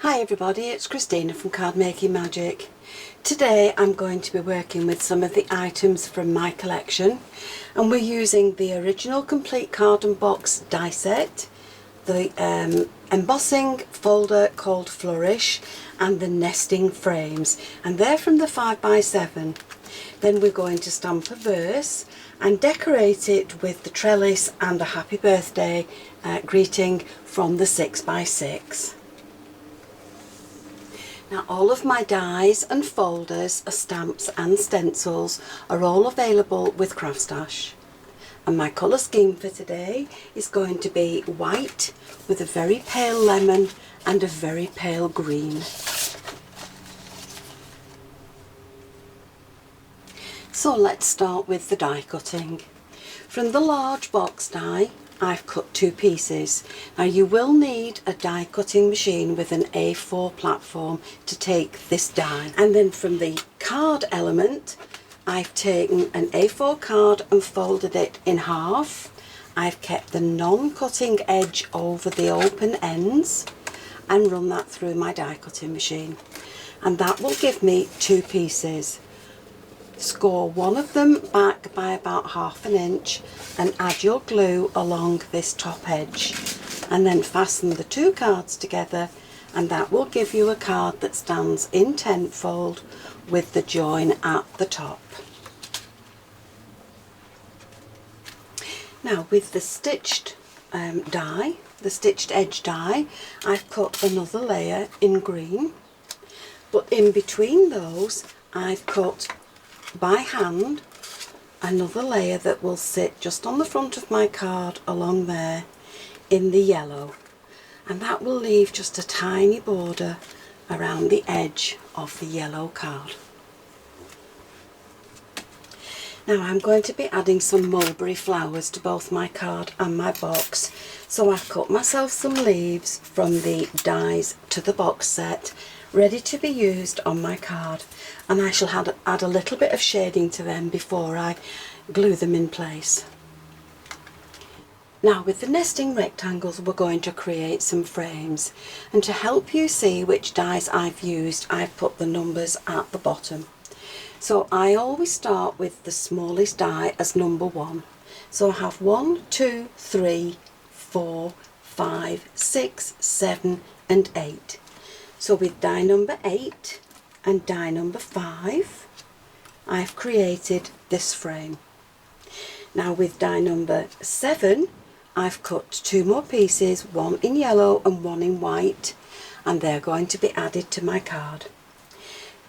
Hi everybody, it's Christina from Card Making Magic. Today I'm going to be working with some of the items from my collection, and we're using the original complete card and box die set, the embossing folder called Flourish, and the nesting frames, and they're from the 5x7. Then we're going to stamp a verse and decorate it with the trellis and a happy birthday greeting from the 6x6. Now all of my dies and folders, stamps and stencils are all available with CraftStash. And my colour scheme for today is going to be white with a very pale lemon and a very pale green. So let's start with the die cutting. From the large box die, I've cut 2 pieces. Now you will need a die cutting machine with an A4 platform to take this die. And then from the card element, I've taken an A4 card and folded it in half. I've kept the non-cutting edge over the open ends and run that through my die cutting machine. And that will give me 2 pieces. Score one of them back by about 1/2 inch and add your glue along this top edge, and then fasten the 2 cards together, and that will give you a card that stands in tenfold with the join at the top. Now with the stitched die, the stitched edge die, I've cut another layer in green, but in between those I've cut by hand another layer that will sit just on the front of my card along there in the yellow, and that will leave just a tiny border around the edge of the yellow card. Now I'm going to be adding some mulberry flowers to both my card and my box, so I've cut myself some leaves from the dies to the box set ready to be used on my card, and I shall add a little bit of shading to them before I glue them in place. Now with the nesting rectangles we're going to create some frames, and to help you see which dies I've used, I've put the numbers at the bottom. So I always start with the smallest die as number 1. So I have 1, 2, 3, 4, 5, 6, 7 and 8. So with die number 8 and die number 5, I've created this frame. Now with die number 7, I've cut 2 more pieces, one in yellow and one in white, and they're going to be added to my card.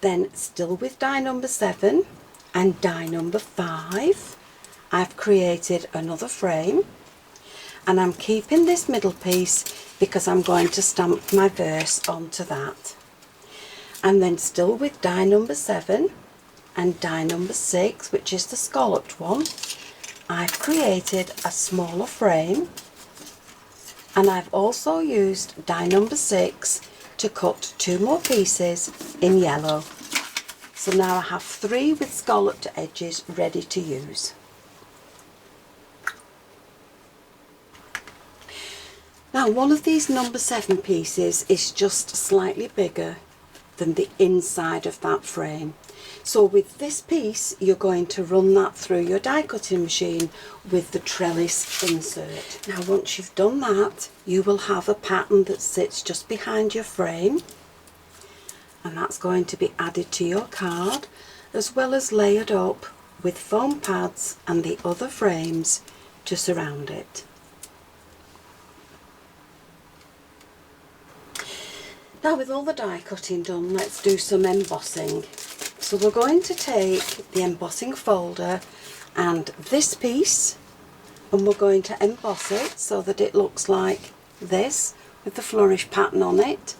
Then still with die number 7 and die number 5, I've created another frame, and I'm keeping this middle piece because I'm going to stamp my verse onto that. And then still with die number 7 and die number 6, which is the scalloped one, I've created a smaller frame, and I've also used die number 6 to cut 2 more pieces in yellow. So now I have 3 with scalloped edges ready to use. Now one of these number 7 pieces is just slightly bigger than the inside of that frame. So with this piece you're going to run that through your die cutting machine with the trellis insert. Now once you've done that, you will have a pattern that sits just behind your frame, and that's going to be added to your card, as well as layered up with foam pads and the other frames to surround it. Now with all the die cutting done, let's do some embossing. So we're going to take the embossing folder and this piece, and we're going to emboss it so that it looks like this with the Flourish pattern on it.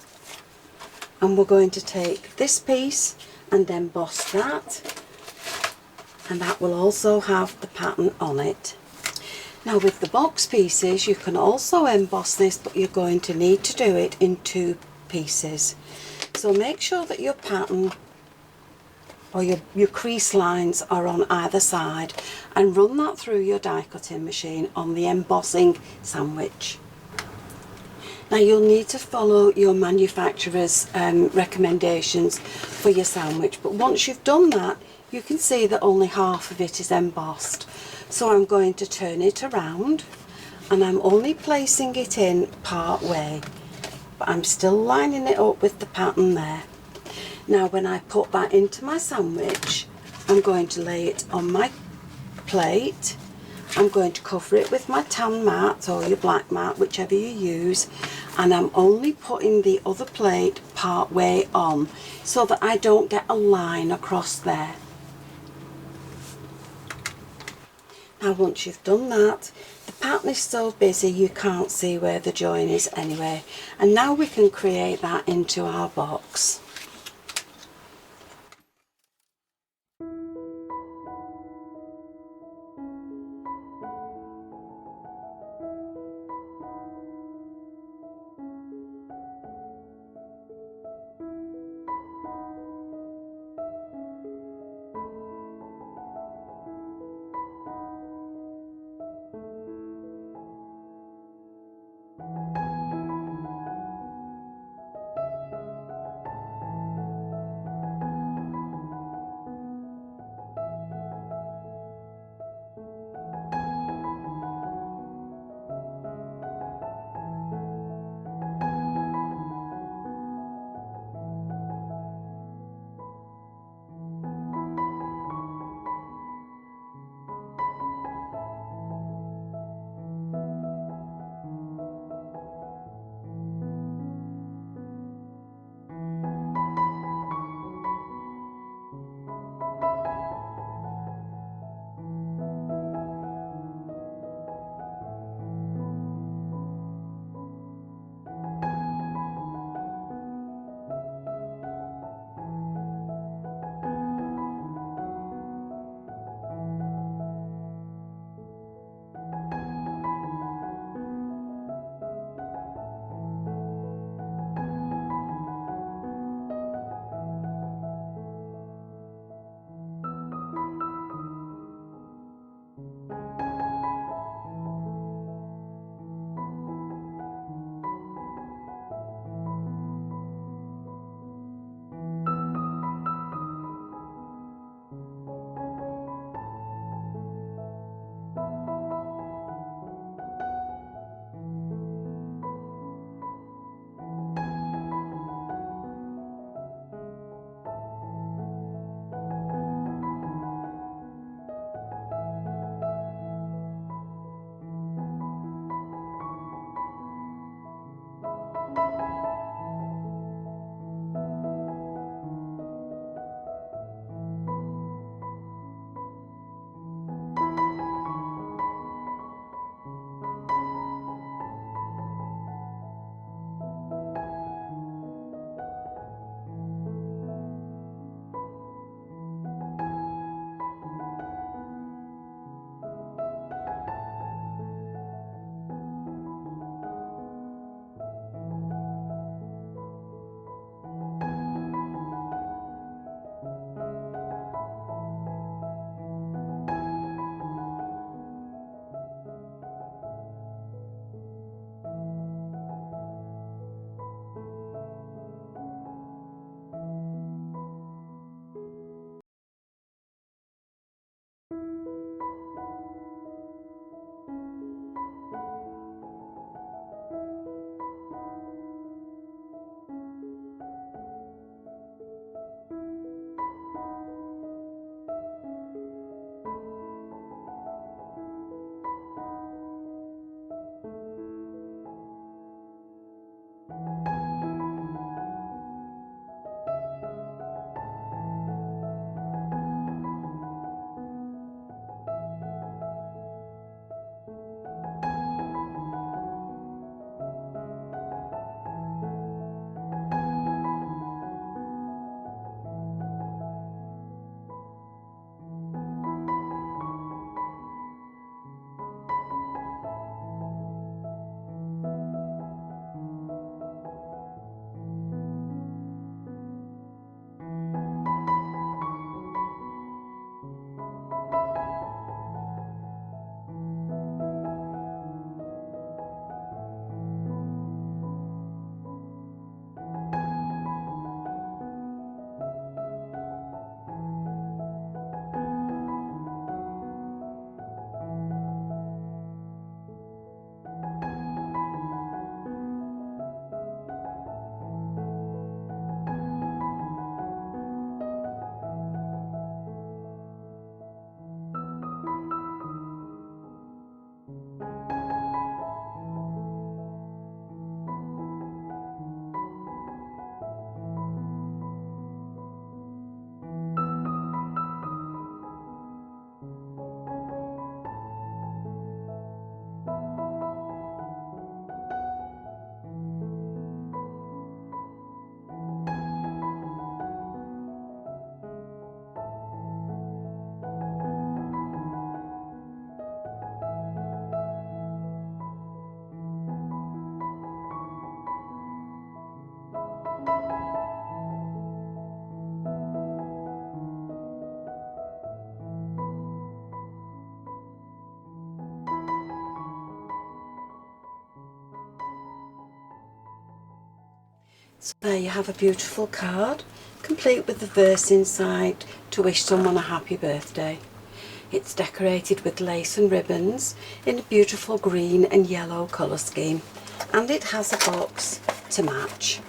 And we're going to take this piece and emboss that, and that will also have the pattern on it. Now with the box pieces you can also emboss this, but you're going to need to do it in 2 pieces. So make sure that your pattern or your crease lines are on either side, and run that through your die cutting machine on the embossing sandwich. Now you'll need to follow your manufacturer's recommendations for your sandwich, but once you've done that, you can see that only half of it is embossed. So I'm going to turn it around, and I'm only placing it in part way, but I'm still lining it up with the pattern there. Now when I put that into my sandwich, I'm going to lay it on my plate. I'm going to cover it with my tan mat or your black mat, whichever you use, and I'm only putting the other plate part way on so that I don't get a line across there. Now once you've done that, the pattern is so busy you can't see where the join is anyway, and now we can create that into our box. So there you have a beautiful card, complete with the verse inside to wish someone a happy birthday. It's decorated with lace and ribbons in a beautiful green and yellow colour scheme, and it has a box to match.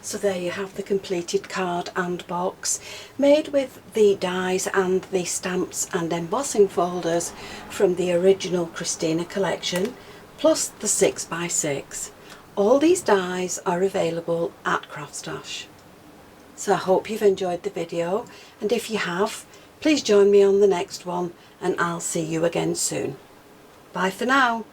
So there you have the completed card and box, made with the dies and the stamps and embossing folders from the original Christina Collection, plus the 6x6. All these dies are available at CraftStash. So I hope you've enjoyed the video, and if you have, please join me on the next one, and I'll see you again soon. Bye for now.